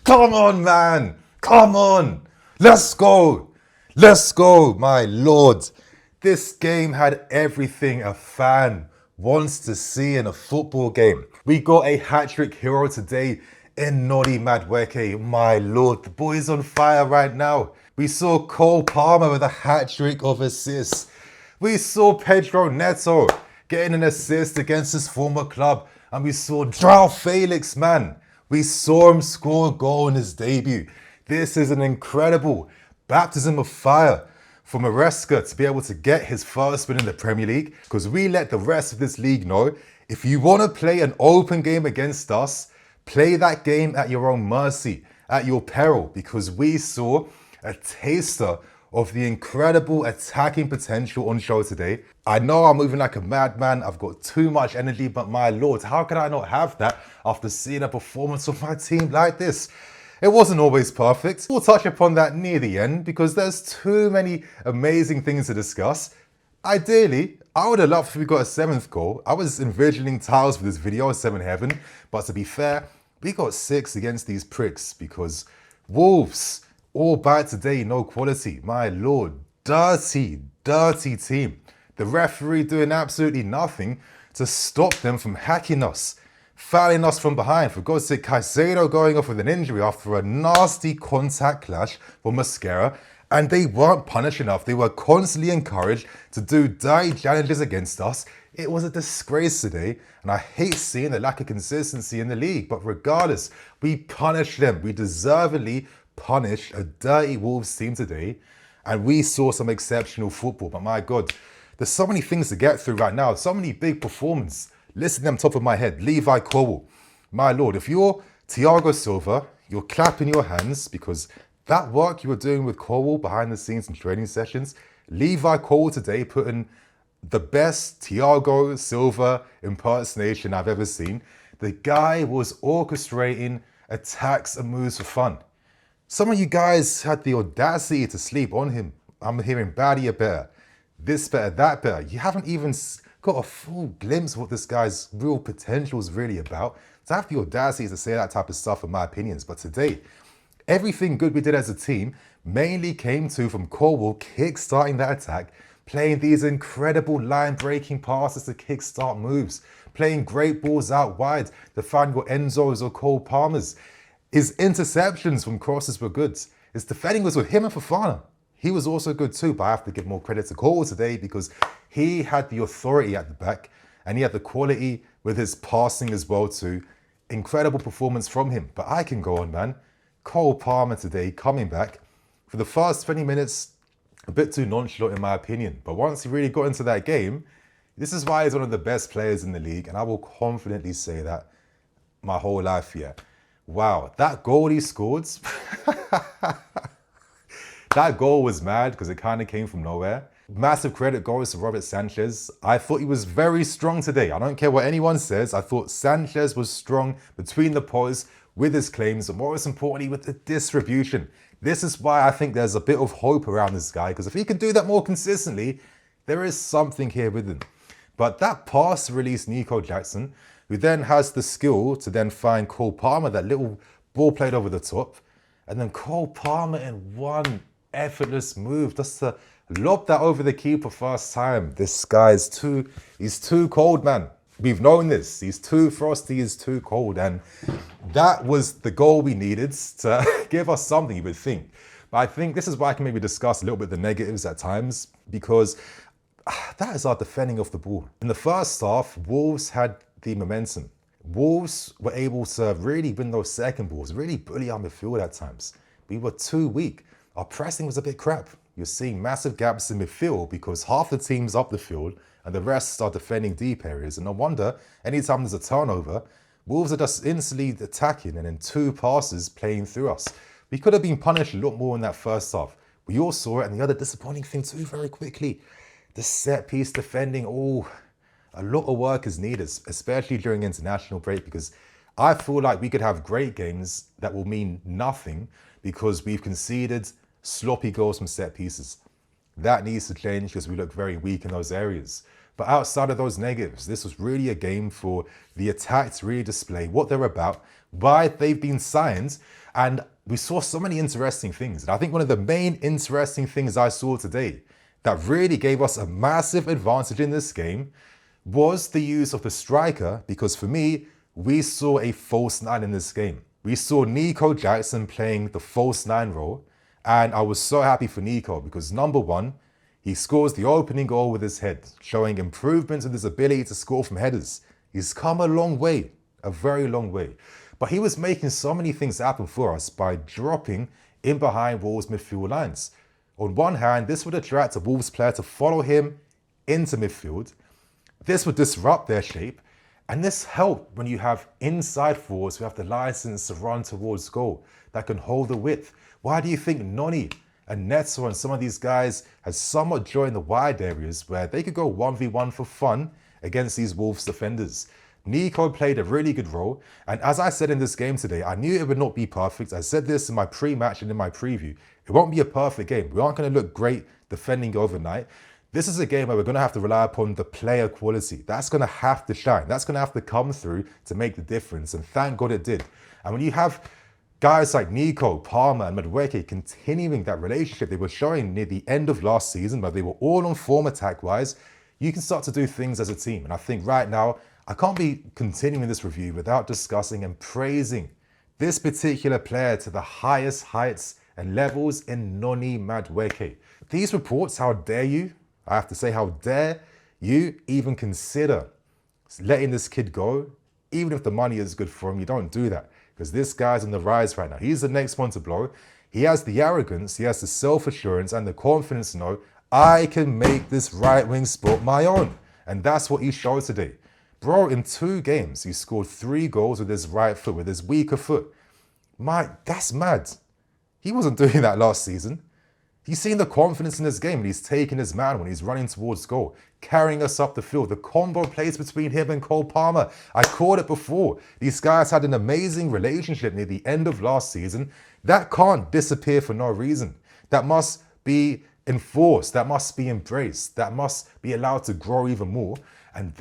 Come on, man. Come on. Let's go. Let's go, my lord. This game had everything a fan wants to see in a football game. We got a hat-trick hero today in Noddy Madueke. My lord, the boy's on fire right now. We saw Cole Palmer with a hat-trick of assists. We saw Pedro Neto getting an assist against his former club. And we saw joao FELIX, man. We saw him score a goal in his debut. This is an incredible baptism of fire for Maresca to be able to get his first win in the Premier League, because we let the rest of this league know, if you want to play an open game against us, play that game at your own mercy, at your peril, because we saw a taster of the incredible attacking potential on show today. I know I'm moving like a madman, I've got too much energy, but my lord, how can I not have that after seeing a performance of my team like this? It wasn't always perfect. We'll touch upon that near the end because there's too many amazing things to discuss. Ideally, I would have loved if we got a 7th goal. I was envisioning tiles for this video, 7 heaven, but to be fair, we got 6 against these pricks because Wolves, all bad today, no quality. My lord, dirty, dirty team. The referee doing absolutely nothing to stop them from hacking us, fouling us from behind. For God's sake, Caicedo going off with an injury after a nasty contact clash for Maresca, and they weren't punished enough. They were constantly encouraged to do dirty challenges against us. It was a disgrace today, and I hate seeing the lack of consistency in the league. But regardless, we punished them. We deservedly punished a dirty Wolves team today, and we saw some exceptional football. But my God, there's so many things to get through right now. So many big performances. Listen to them top of my head. Levi Colwill. My lord, if you're Thiago Silva, you're clapping your hands because that work you were doing with Colwill behind the scenes in training sessions, Levi Colwill today put in the best Thiago Silva impersonation I've ever seen. The guy was orchestrating attacks and moves for fun. Some of you guys had the audacity to sleep on him. I'm hearing baddie better, this better, that better. You haven't even got a full glimpse of what this guy's real potential is really about. To have the audacity to say that type of stuff in my opinions. But today, everything good we did as a team mainly came from Colwill kick-starting that attack, playing these incredible line-breaking passes to kick-start moves, playing great balls out wide to find your Enzos or Cole Palmers. His interceptions from crosses were good. His defending was with him and Fofana. He was also good too, but I have to give more credit to Cole today because he had the authority at the back and he had the quality with his passing as well too. Incredible performance from him. But I can go on, man. Cole Palmer today coming back. For the first 20 minutes, a bit too nonchalant in my opinion. But once he really got into that game, this is why he's one of the best players in the league. And I will confidently say that my whole life, yeah. Wow, that goal he scored. That goal was mad because it kind of came from nowhere. Massive credit goes to Robert Sanchez. I thought he was very strong today. I don't care what anyone says. I thought Sanchez was strong between the posts with his claims, but most importantly with the distribution. This is why I think there's a bit of hope around this guy, because if he can do that more consistently, there is something here with him. But that pass released Nico Jackson, who then has the skill to then find Cole Palmer, that little ball played over the top, and then Cole Palmer in one effortless move just to lob that over the keeper first time. This guy's he's too cold, man. We've known this. He's too frosty, he's too cold. And that was the goal we needed to give us something, you would think. But I think this is why I can maybe discuss a little bit the negatives at times, because that is our defending of the ball. In the first half, Wolves had the momentum. Wolves were able to really win those second balls, really bully our midfield at times. We were too weak. Our pressing was a bit crap. You're seeing massive gaps in midfield because half the team's up the field and the rest are defending deep areas. And no wonder, anytime there's a turnover, Wolves are just instantly attacking and in 2 passes playing through us. We could have been punished a lot more in that first half. We all saw it, and the other disappointing thing too, very quickly, the set piece defending. Oh, a lot of work is needed, especially during international break, because I feel like we could have great games that will mean nothing because we've conceded sloppy goals from set pieces. That needs to change because we look very weak in those areas. But outside of those negatives, this was really a game for the attack to really display what they're about, why they've been signed, and we saw so many interesting things. And I think one of the main interesting things I saw today that really gave us a massive advantage in this game was the use of the striker, because for me, we saw a false nine in this game. We saw Nico Jackson playing the false nine role, and I was so happy for Nico because number one, he scores the opening goal with his head, showing improvements in his ability to score from headers. He's come a long way, a very long way. But he was making so many things happen for us by dropping in behind Wolves' midfield lines. On one hand, this would attract a Wolves player to follow him into midfield. This would disrupt their shape. And this helped when you have inside forwards who have the license to run towards goal that can hold the width. Why do you think Noni and Neto and some of these guys has somewhat joined the wide areas where they could go 1v1 for fun against these Wolves defenders? Nico played a really good role, and as I said in this game today, I knew it would not be perfect. I said this in my pre-match and in my preview. It won't be a perfect game. We aren't going to look great defending overnight. This is a game where we're going to have to rely upon the player quality. That's going to have to shine. That's going to have to come through to make the difference, and thank God it did. And when you have guys like Nico, Palmer and Madueke continuing that relationship they were showing near the end of last season, where they were all on form attack-wise, you can start to do things as a team. And I think right now, I can't be continuing this review without discussing and praising this particular player to the highest heights and levels in Noni Madueke. These reports, how dare you? I have to say, how dare you even consider letting this kid go? Even if the money is good for him, you don't do that. Because this guy's on the rise right now. He's the next one to blow. He has the arrogance, he has the self-assurance and the confidence to know, I can make this right wing spot my own. And that's what he showed today. Bro, in 2 games, he scored 3 goals with his right foot, with his weaker foot. That's mad. He wasn't doing that last season. He's seen the confidence in this game and he's taking his man when he's running towards goal, carrying us up the field. The combo plays between him and Cole Palmer. I called it before. These guys had an amazing relationship near the end of last season. That can't disappear for no reason. That must be enforced. That must be embraced. That must be allowed to grow even more. And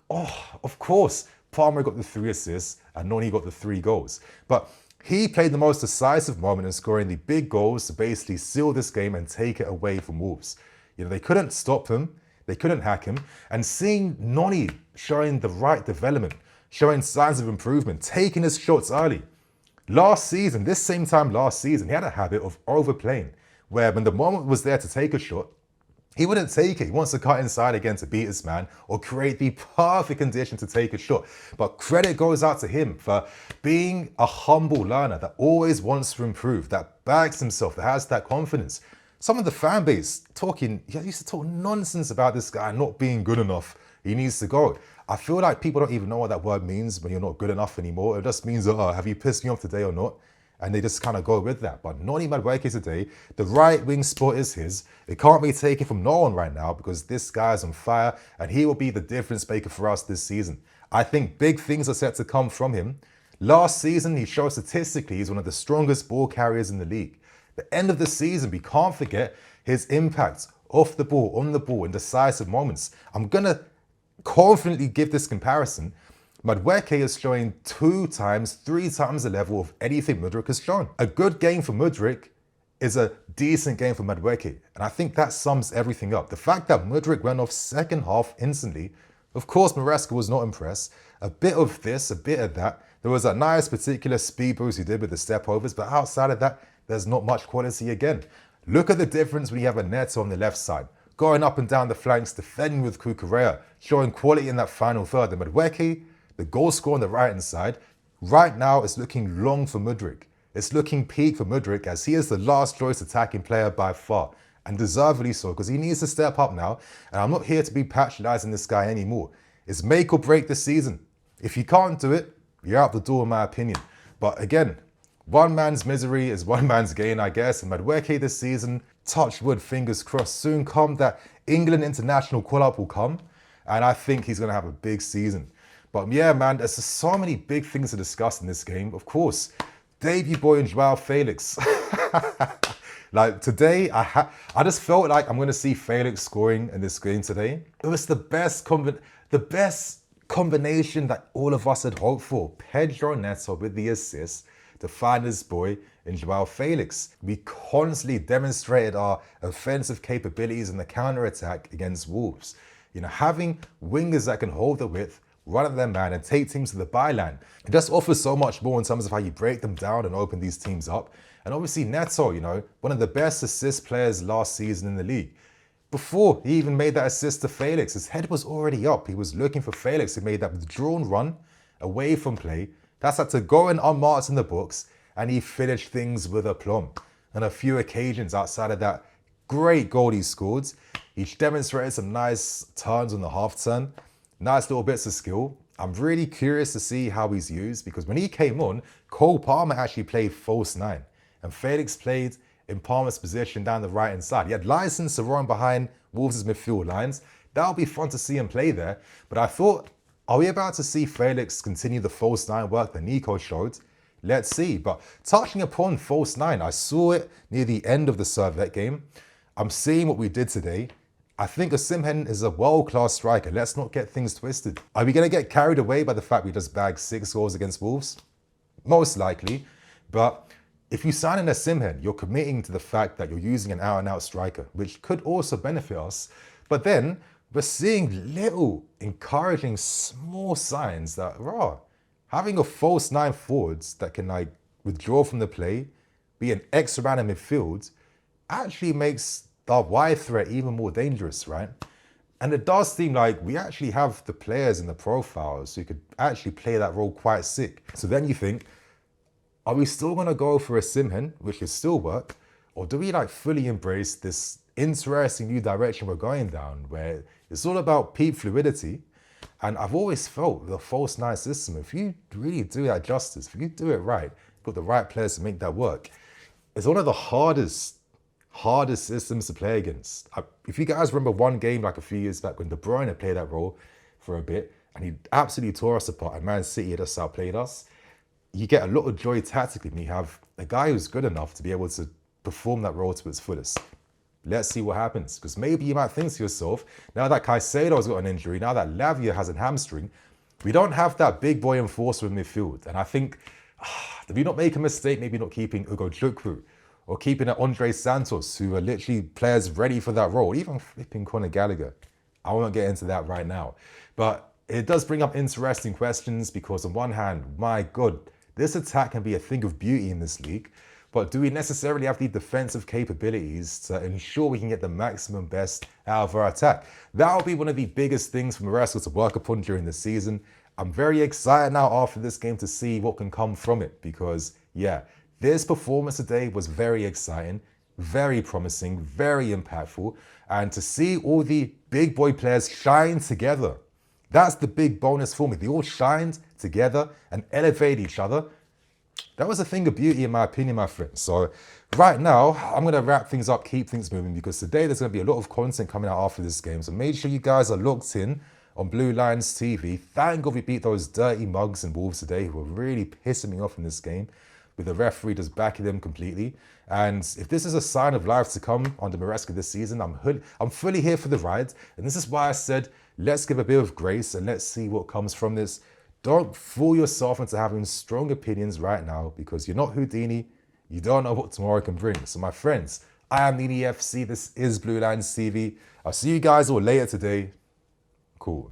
of course, Palmer got the 3 assists and Noni got the 3 goals. But he played the most decisive moment in scoring the big goals to basically seal this game and take it away from Wolves. You know, they couldn't stop him. They couldn't hack him. And seeing Noni showing the right development, showing signs of improvement, taking his shots early. Last season, this same time last season, he had a habit of overplaying, where when the moment was there to take a shot, he wouldn't take it. He wants to cut inside again to beat his man or create the perfect condition to take a shot. But credit goes out to him for being a humble learner that always wants to improve, that backs himself, that has that confidence. Some of the fan base used to talk nonsense about this guy not being good enough. He needs to go. I feel like people don't even know what that word means when you're not good enough anymore. It just means, have you pissed me off today or not? And they just kind of go with that. But Noni Madueke today, the right wing spot is his. It can't be taken from no one right now because this guy's on fire and he will be the difference maker for us this season. I think big things are set to come from him. Last season, he showed statistically he's one of the strongest ball carriers in the league. The end of the season, we can't forget his impact off the ball, on the ball, in decisive moments. I'm going to confidently give this comparison. Madueke is showing 2 times, 3 times the level of anything Mudryk has shown. A good game for Mudryk is a decent game for Madueke. And I think that sums everything up. The fact that Mudryk went off second half instantly, of course Maresca was not impressed. A bit of this, a bit of that. There was a nice particular speed boost he did with the step overs, but outside of that, there's not much quality again. Look at the difference when you have a Neto on the left side, going up and down the flanks, defending with Cucurella, showing quality in that final third. And Madueke, the goal scorer on the right-hand side, right now it's looking long for Mudryk. It's looking peak for Mudryk as he is the last choice attacking player by far. And deservedly so, because he needs to step up now. And I'm not here to be patronizing this guy anymore. It's make or break this season. If you can't do it, you're out the door in my opinion. But again, one man's misery is one man's gain, I guess. And Madueke this season, touch wood, fingers crossed, soon come that England international call-up will come. And I think he's going to have a big season. But yeah, man, there's just so many big things to discuss in this game. Of course, debut boy and Joao FELIX. Like today, I just felt like I'm gonna see Felix scoring in this game today. It was the best combination that all of us had hoped for. Pedro Neto with the assist to find his boy in Joao Felix. We constantly demonstrated our offensive capabilities in the counter-attack against Wolves. You know, having wingers that can hold the width, run at their man and take teams to the byline. It just offers so much more in terms of how you break them down and open these teams up. And obviously Neto, you know, one of the best assist players last season in the league. Before he even made that assist to Felix, his head was already up. He was looking for Felix. He made that withdrawn run away from play. That's had to go in unmarked in the books, and he finished things with aplomb. On a few occasions outside of that great goal he scored, he demonstrated some nice turns on the half turn, nice little bits of skill. I'm really curious to see how he's used, because when he came on, Cole Palmer actually played false nine, and Felix played in Palmer's position down the right-hand side. He had license to run behind Wolves' midfield lines. That'll be fun to see him play there. But I thought, are we about to see Felix continue the false nine work that Nico showed? Let's see. But touching upon false nine, I saw it near the end of the Servette game. I'm seeing what we did today. I think Osimhen is a world-class striker. Let's not get things twisted. Are we going to get carried away by the fact we just bagged 6 goals against Wolves? Most likely. But if you sign in Osimhen, you're committing to the fact that you're using an out-and-out striker, which could also benefit us. But then we're seeing little encouraging small signs that, having a false nine forwards that can like withdraw from the play, be an extra man in midfield, actually makes the wide threat even more dangerous, right? And it does seem like we actually have the players and the profiles who could actually play that role quite sick. So then you think, are we still going to go for Osimhen, which could still work, or do we like fully embrace this interesting new direction we're going down, where it's all about peak fluidity? And I've always felt the false nine system, if you really do that justice, if you do it right, got the right players to make that work, it's one of the hardest systems to play against. If you guys remember one game like a few years back when De Bruyne played that role for a bit, and he absolutely tore us apart, and Man City had just outplayed us, you get a lot of joy tactically when you have a guy who's good enough to be able to perform that role to its fullest. Let's see what happens, because maybe you might think to yourself, now that Caicedo's got an injury, now that Lavia has a hamstring, we don't have that big boy enforcer in midfield. And I think, did we not make a mistake maybe not keeping Ugo Chukwu or keeping Andre Santos, who are literally players ready for that role, even flipping Conor Gallagher? I won't get into that right now. But it does bring up interesting questions, because on one hand, my God, this attack can be a thing of beauty in this league, but do we necessarily have the defensive capabilities to ensure we can get the maximum best out of our attack? That'll be one of the biggest things for Maresca to work upon during the season. I'm very excited now after this game to see what can come from it, because yeah, this performance today was very exciting, very promising, very impactful, and to see all the big boy players shine together, that's the big bonus for me. They all shined together and elevated each other. That was a thing of beauty in my opinion, my friends. So right now, I'm going to wrap things up, keep things moving, because today there's going to be a lot of content coming out after this game. So make sure you guys are locked in on BlueLionsTV. Thank God we beat those dirty mugs and Wolves today, who were really pissing me off in this game, with the referee just backing them completely. And if this is a sign of life to come under Maresca this season, I'm fully here for the ride. And this is why I said, let's give a bit of grace and let's see what comes from this. Don't fool yourself into having strong opinions right now, because you're not Houdini. You don't know what tomorrow can bring. So my friends, I am Nini FC. This is BlueLionsTV. I'll see you guys all later today. Cool.